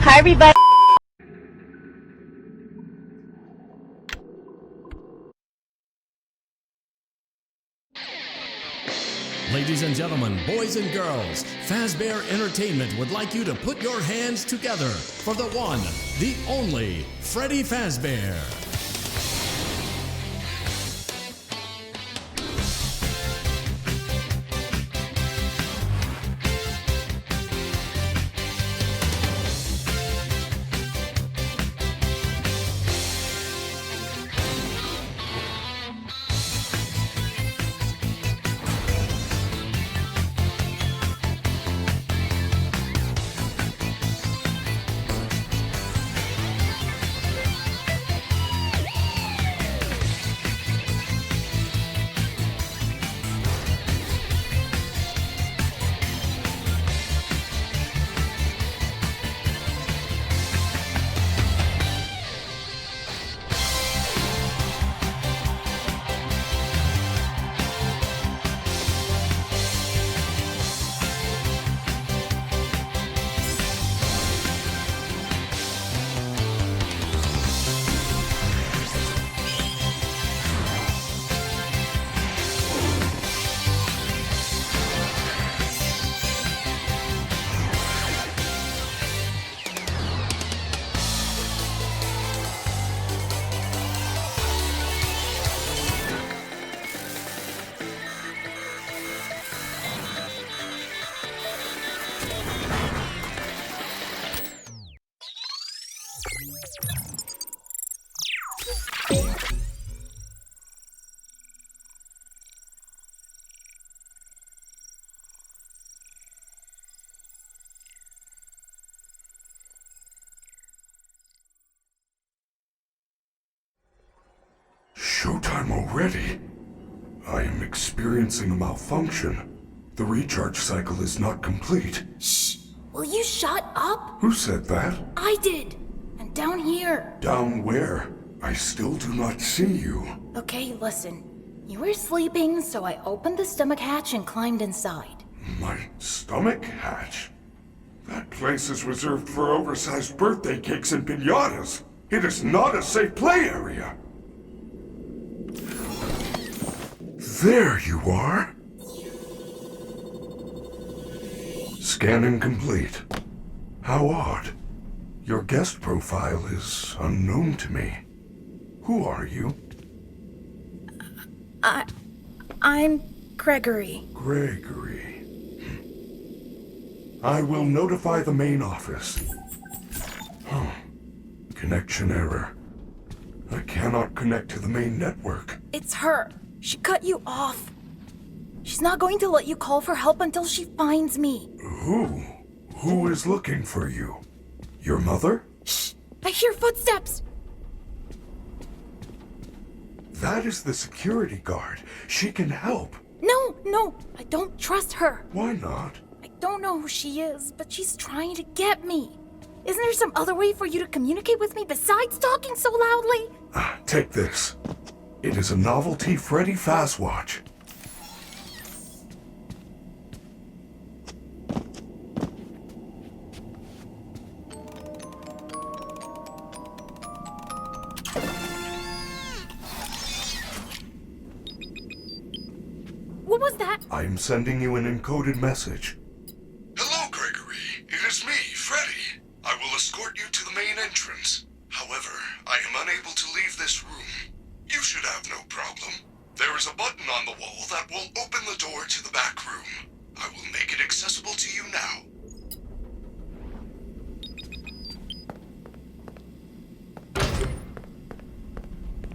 Hi, everybody. Ladies and gentlemen, boys and girls, Fazbear Entertainment would like you to put your hands together for the one, the only, Freddy Fazbear. Showtime already? I am experiencing a malfunction. The recharge cycle is not complete. Shh! Will you shut up? Who said that? I did! And down here. Down where? I still do not see you. Okay, listen. You were sleeping, so I opened the stomach hatch and climbed inside. My stomach hatch? That place is reserved for oversized birthday cakes and piñatas. It is not a safe play area. There you are. Scanning complete. How odd. Your guest profile is unknown to me. Who are you? I'm Gregory. Gregory. I will notify the main office. Oh. Connection error. I cannot connect to the main network. It's her. She cut you off. She's not going to let you call for help until she finds me. Who? Who is looking for you? Your mother? Shh! I hear footsteps! That is the security guard. She can help. No, I don't trust her. Why not? I don't know who she is, but she's trying to get me. Isn't there some other way for you to communicate with me besides talking so loudly? Take this. It is a novelty Freddy Fazwatch. What was that? I am sending you an encoded message. Hello, Gregory. It is me, Freddy. I will escort you to the main entrance. However, I am unable to leave this room. You should have no problem. There is a button on the wall that will open the door to the back room. I will make it accessible to you now.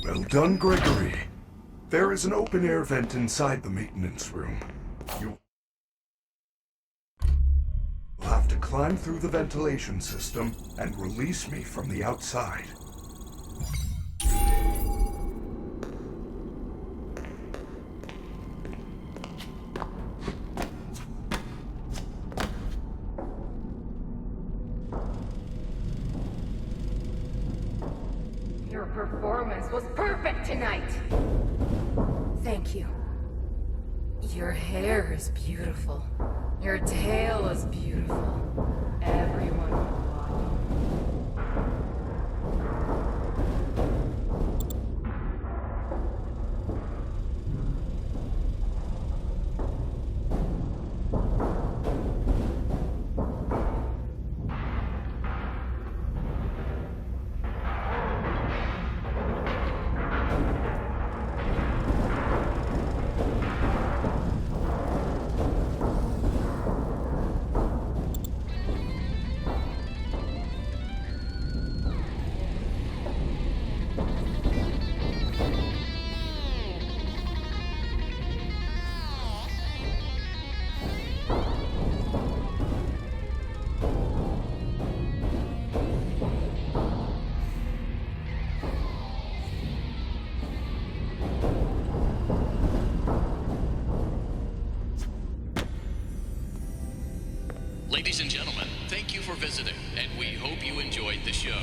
Well done, Gregory. There is an open-air vent inside the maintenance room. You will have to climb through the ventilation system and release me from the outside. Your performance was perfect tonight. Thank you. Your hair is beautiful. Your tail is beautiful. Everyone will watch. Ladies and gentlemen, thank you for visiting, and we hope you enjoyed the show.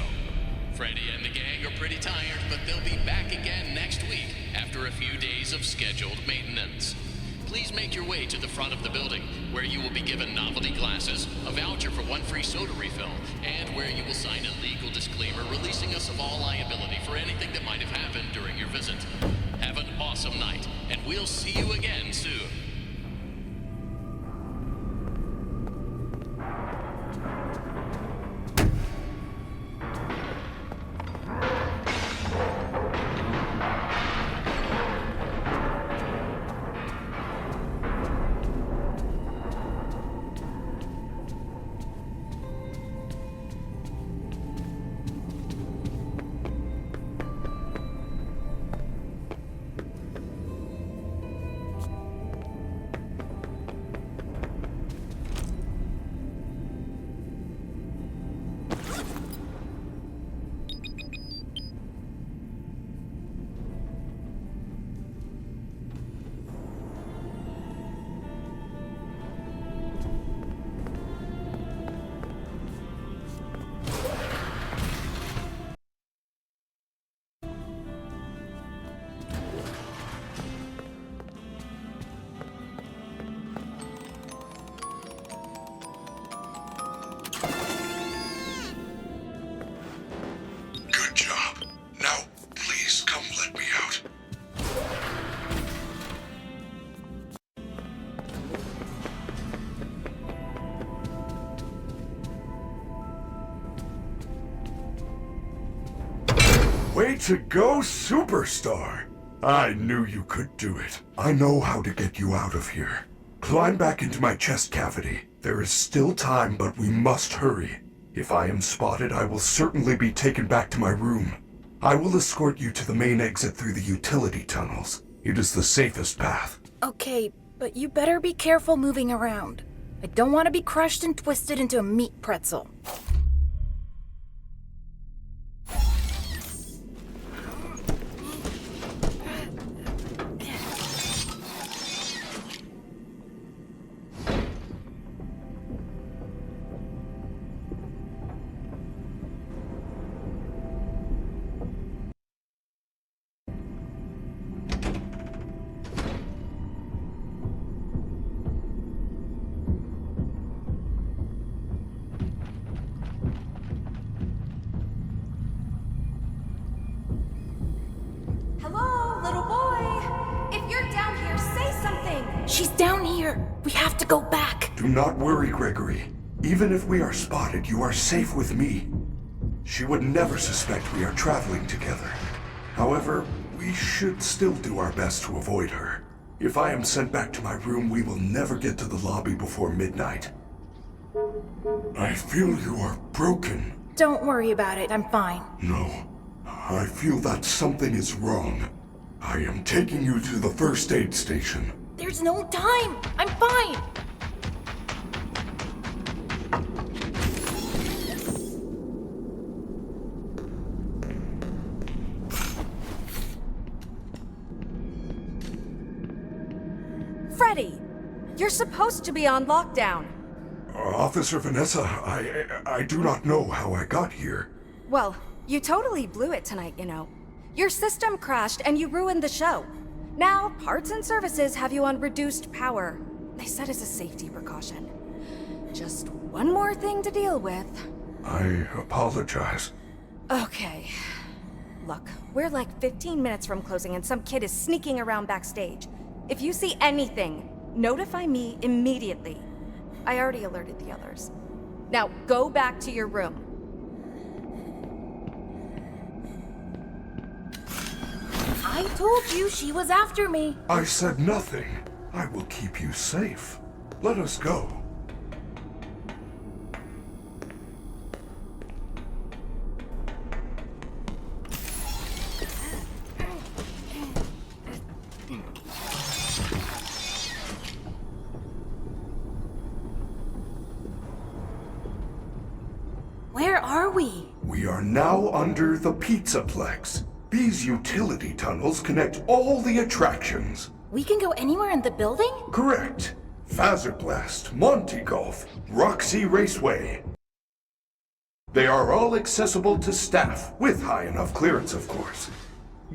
Freddy and the gang are pretty tired, but they'll be back again next week after a few days of scheduled maintenance. Please make your way to the front of the building, where you will be given novelty glasses, a voucher for 1 free soda refill, and where you will sign a legal disclaimer releasing us of all liability for anything that might have happened during your visit. Have an awesome night, and we'll see you again soon. Good job. Now, please come let me out. Way to go, superstar! I knew you could do it. I know how to get you out of here. Climb back into my chest cavity. There is still time, but we must hurry. If I am spotted, I will certainly be taken back to my room. I will escort you to the main exit through the utility tunnels. It is the safest path. Okay, but you better be careful moving around. I don't want to be crushed and twisted into a meat pretzel. Hello, little boy. If you're down here, say something. She's down here. We have to go back. Do not worry, Gregory. Even if we are spotted, you are safe with me. She would never suspect we are traveling together. However, we should still do our best to avoid her. If I am sent back to my room, we will never get to the lobby before midnight. I feel you are broken. Don't worry about it. I'm fine. No, I feel that something is wrong. I am taking you to the first aid station. There's no time. I'm fine. Freddy, you're supposed to be on lockdown. Officer Vanessa, I do not know how I got here. Well, you totally blew it tonight, you know. Your system crashed and you ruined the show. Now, parts and services have you on reduced power. They said as a safety precaution. Just one more thing to deal with. I apologize. Okay. Look, we're like 15 minutes from closing and some kid is sneaking around backstage. If you see anything, notify me immediately. I already alerted the others. Now, go back to your room. I told you she was after me. I said nothing. I will keep you safe. Let us go. Where are we? We are now under the Pizzaplex. These utility tunnels connect all the attractions. We can go anywhere in the building? Correct. Blast, Monty Golf, Roxy Raceway. They are all accessible to staff, with high enough clearance, of course.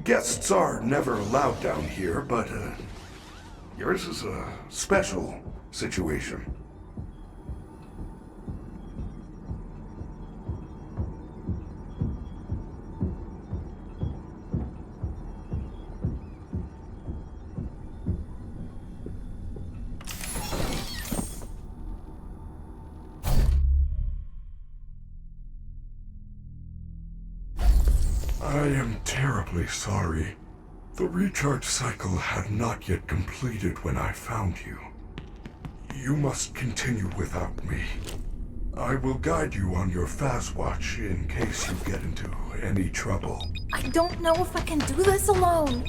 Guests are never allowed down here, but yours is a special situation. I am terribly sorry. The recharge cycle had not yet completed when I found you. You must continue without me. I will guide you on your fast watch in case you get into any trouble. I don't know if I can do this alone.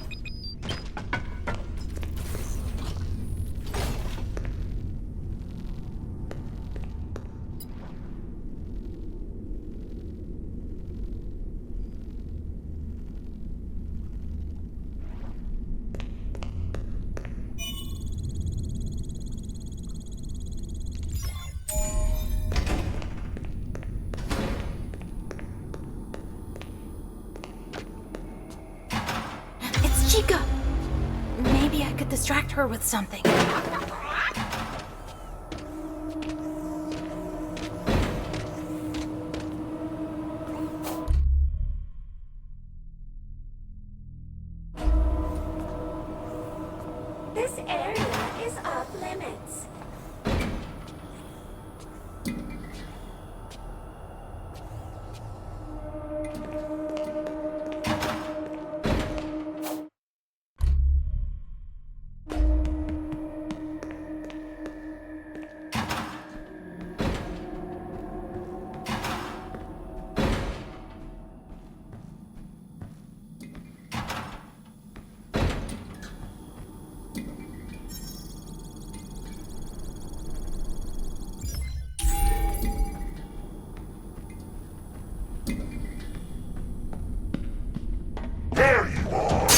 Chica! Maybe I could distract her with something. This area is off limits. There you are!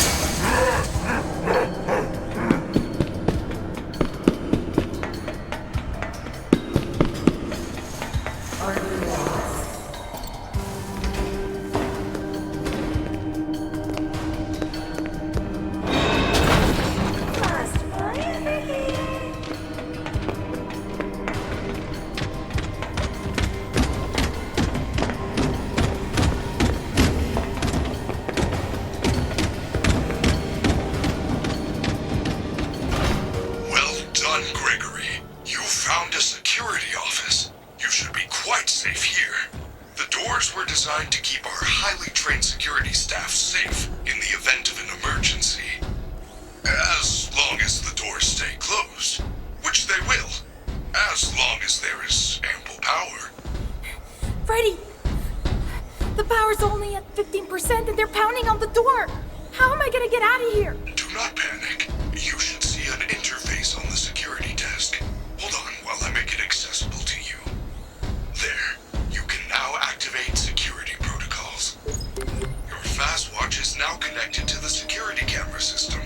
Lost boy over here. Well done, Gregory. You found a security office. You should be quite safe here. The doors were designed to keep our highly trained security staff safe in the event of an emergency. As long as the doors stay closed, which they will, as long as there is ample power. Freddy! The power's only at 15% and they're pounding on the door! How am I gonna get out of here? Do not panic. You should see an interface on the security desk. Hold on while I make it accessible to you. There. You can now activate security protocols. Your fast watch is now connected to the security camera system.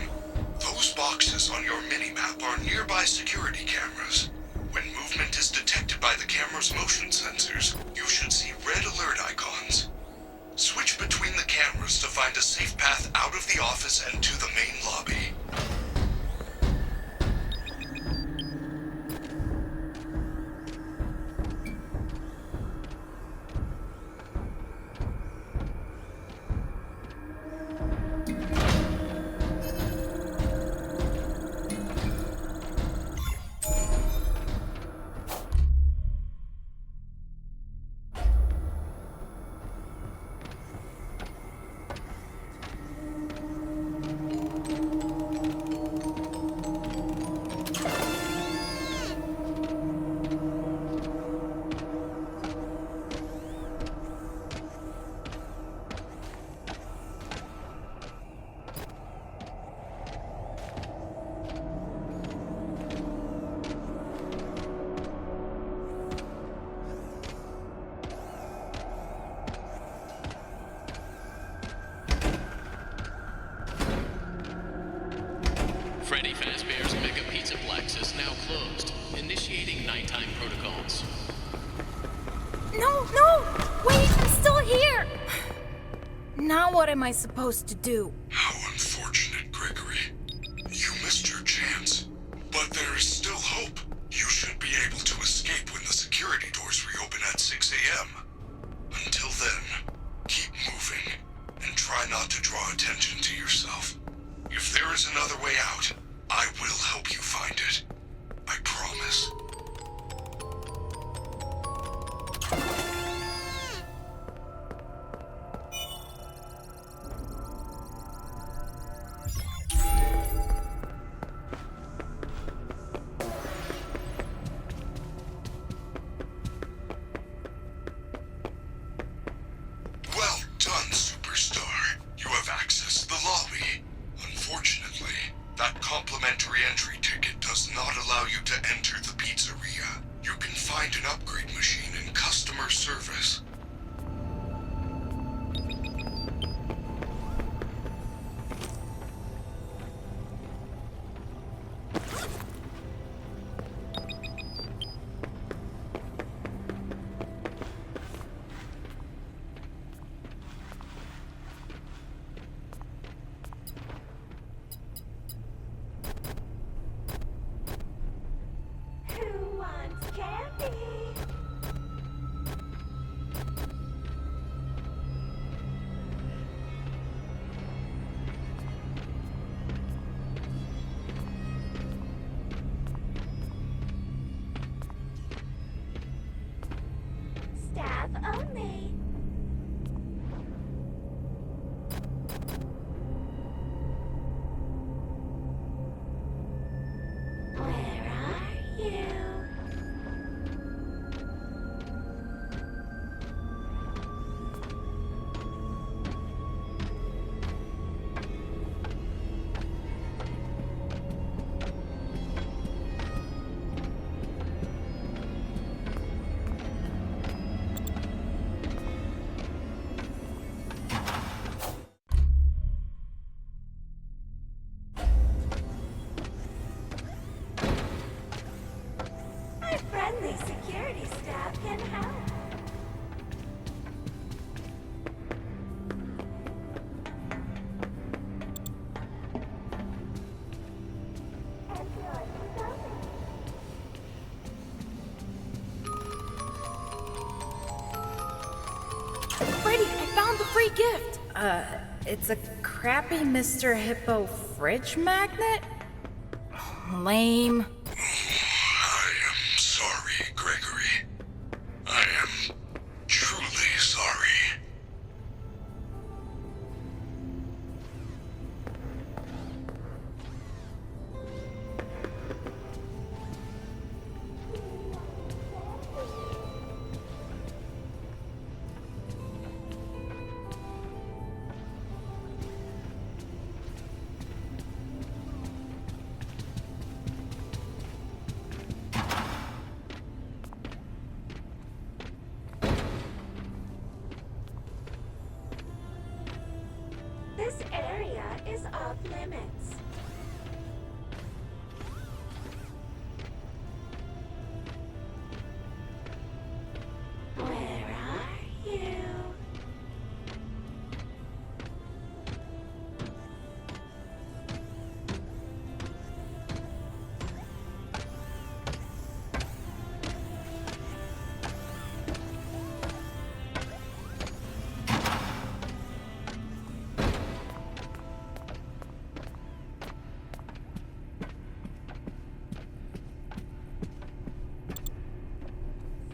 Those boxes on your minimap are nearby security cameras. When movement is detected by the camera's motion sensors, you should see red alert icons. Switch between the cameras to find a safe path out of the office and to the main lobby. calls. No, no! Wait, I'm still here! Now what am I supposed to do? How unfortunate, Gregory. You missed your chance. But there is still hope. You should be able to escape when the security doors reopen at 6 a.m. Until then, keep moving, and try not to draw attention to yourself. If there is another way out, I will help you find it. I promise. Well done, Superstar. You have accessed the lobby. Unfortunately, that complimentary entry ticket does not allow you to enter the pizzeria. You can find an upgrade machine in customer service. Who wants candy? Staff only. Where are you? Our friendly security staff can help. Freddy, I found the free gift! It's a crappy Mr. Hippo fridge magnet? Lame. I am sorry, Gregory. I am truly sorry. This area is off limits. Where are you?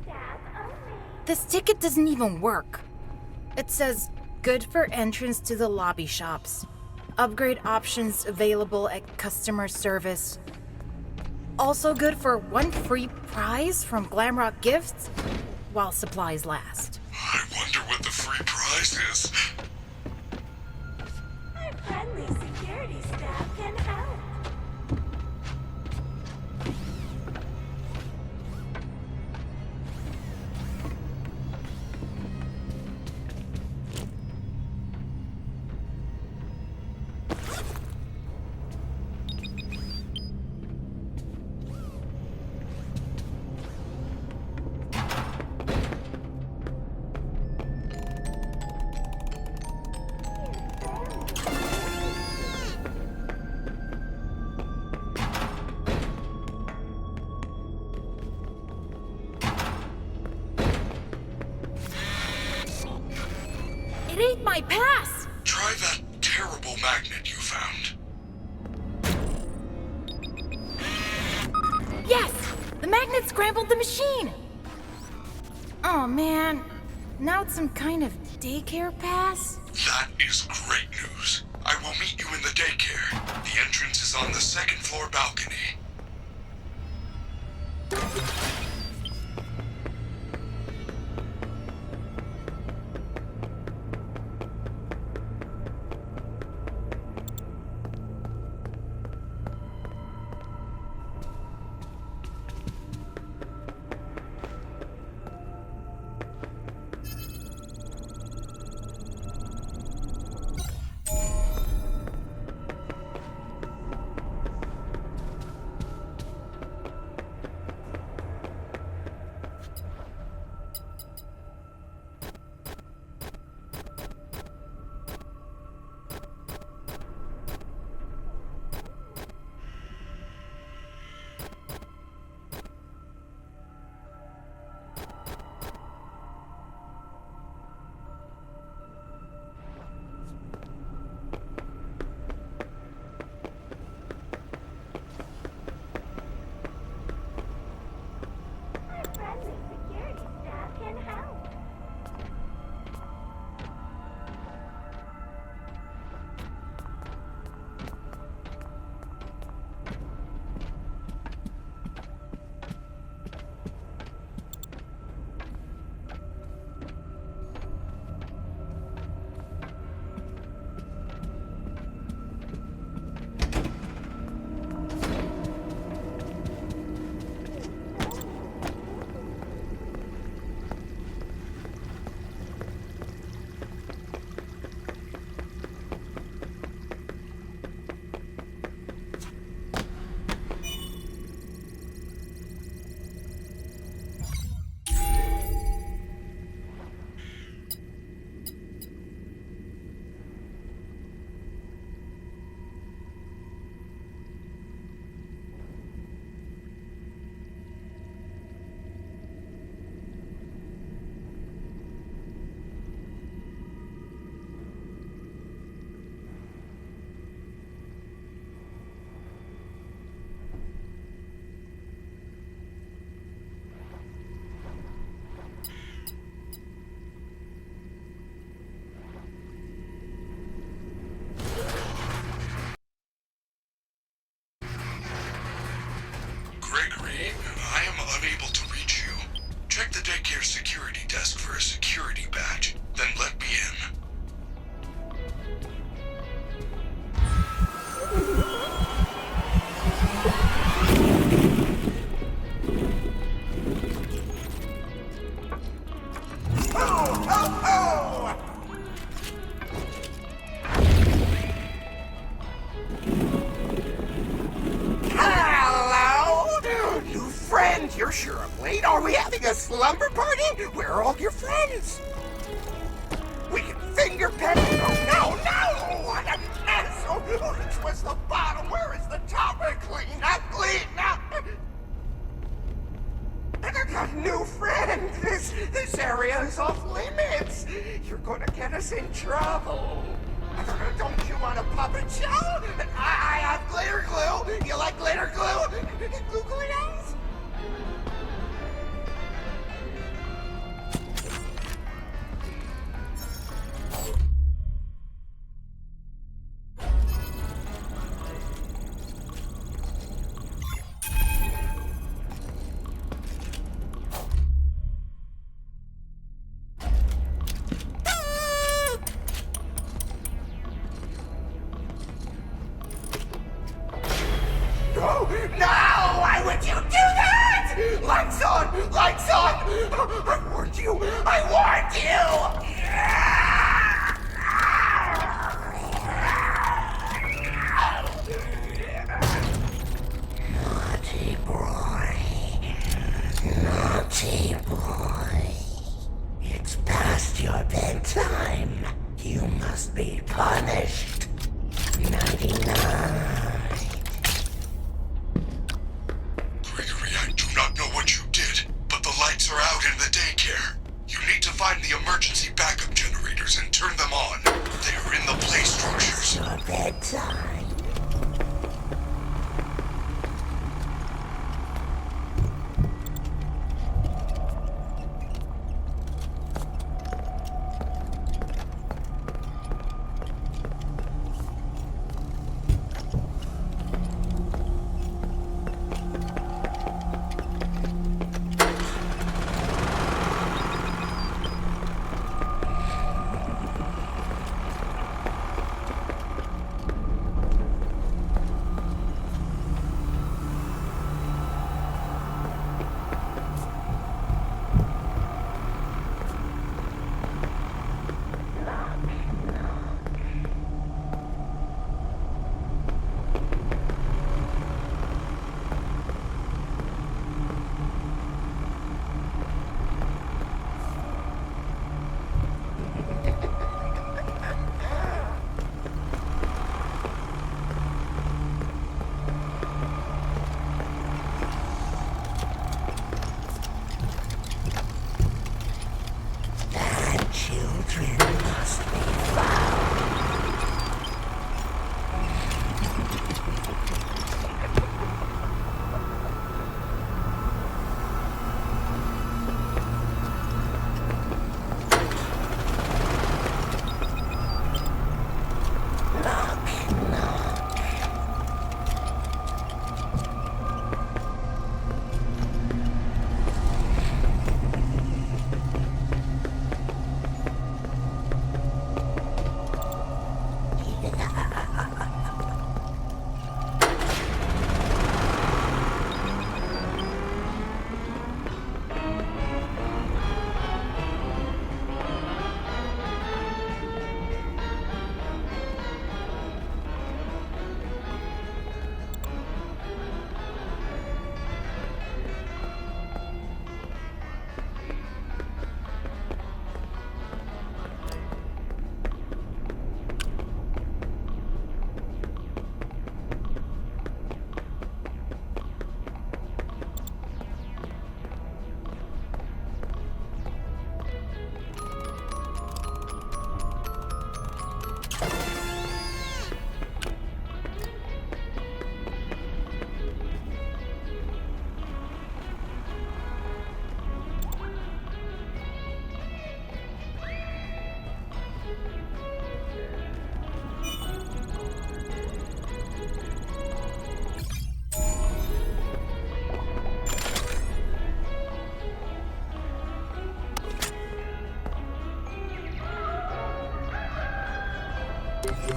Staff only. This ticket doesn't even work. It says, good for entrance to the lobby shops. Upgrade options available at customer service. Also good for one free prize from Glamrock Gifts while supplies last. I wonder what the free prize is. Our friendly security staff can help. It ate my pass! Try that terrible magnet you found. Yes! The magnet scrambled the machine! Oh man, now it's some kind of daycare pass? That is great news. I will meet you in the daycare. The entrance is on the second floor balcony. Friendly security staff can help. Gregory, I am unable to reach you. Check the daycare security desk for a security badge, then let me in. Hello? New friends, you're sure I'm late. Are we having a slumber party? Where are all your friends? We can finger pet. Oh, no! What a mess! Oh, which was the bottom? Where is the top? Clean up, clean up! I got new friends. This area is off limits. You're gonna get us in trouble. Don't you want a puppet show? I have glitter glue. You like glitter glue? Googly eyes? Oh, no! Why would you do that? Lights on! Lights on! I warned you! I warned you! Naughty boy. Naughty boy. It's past your bedtime. You must be punished. 99. Gregory, I do not know what you did, but the lights are out in the daycare. You need to find the emergency backup generator generators and turn them on. They are in the play structures. Your bedtime.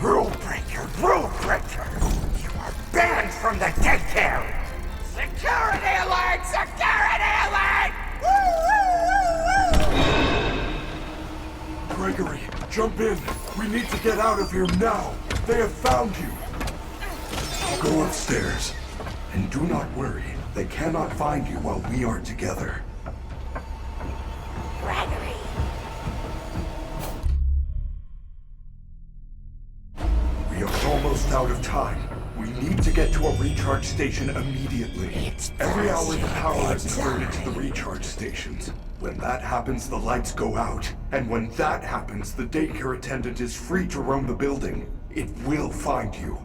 Rule breaker! Rule breaker! You are banned from the Daycare! Security alert! Security alert! Gregory, jump in. We need to get out of here now. They have found you. Go upstairs. And do not worry. They cannot find you while we are together. Gregory! We are almost out of time. We need to get to a recharge station immediately. Every hour the power is diverted to the recharge stations. When that happens, the lights go out. And when that happens, the daycare attendant is free to roam the building. It will find you.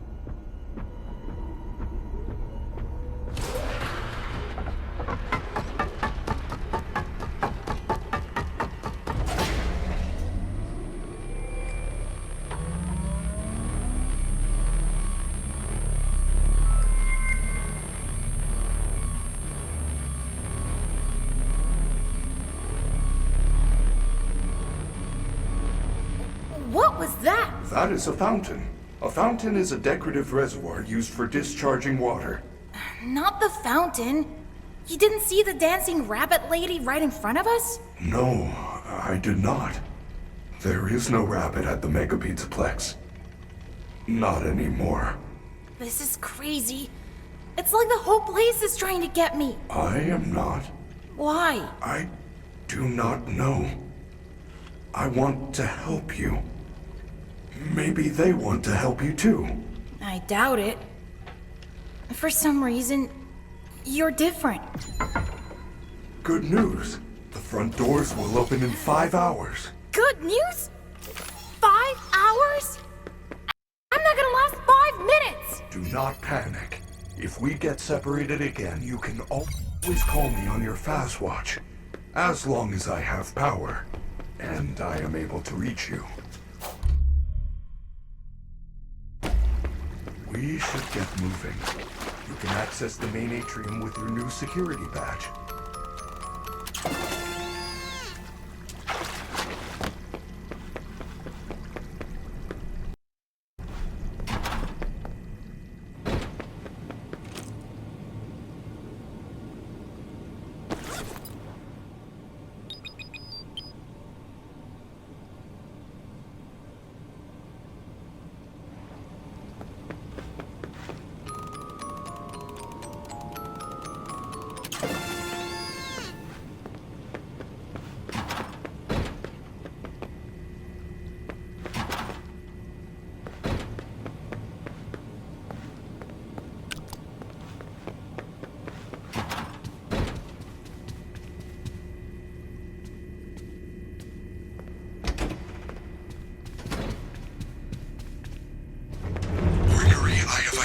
What was that? That is a fountain. A fountain is a decorative reservoir used for discharging water. Not the fountain. You didn't see the dancing rabbit lady right in front of us? No, I did not. There is no rabbit at the Mega Pizzaplex. Not anymore. This is crazy. It's like the whole place is trying to get me. I am not. Why? I do not know. I want to help you. Maybe they want to help you too. I doubt it. For some reason, you're different. Good news. The front doors will open in 5 hours. Good news? 5 hours? I'm not gonna last 5 minutes! Do not panic. If we get separated again, you can always call me on your fast watch. As long as I have power, and I am able to reach you. We should get moving. You can access the main atrium with your new security badge.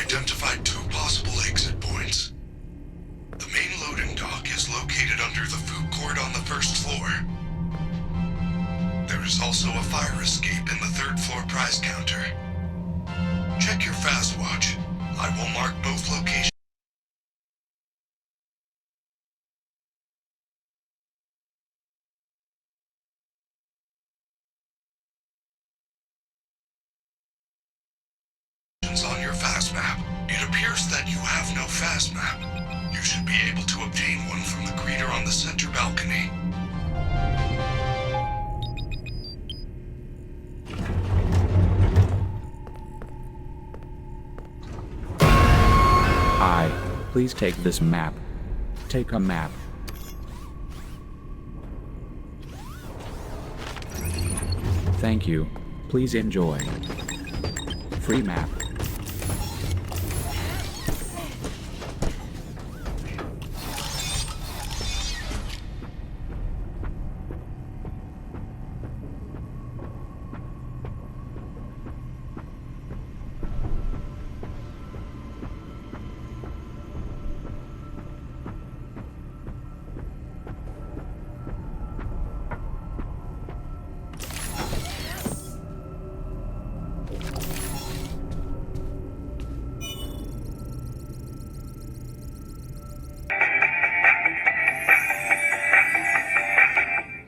Identified 2 possible exit points. The main loading dock is located under the food court on the 1st floor. There is also a fire escape in the 3rd floor prize counter. Check your fast watch. I will mark both locations on your fast map. It appears that you have no fast map. You should be able to obtain one from the greeter on the center balcony. Please take this map. Take a map. Thank you. Please enjoy. Free map.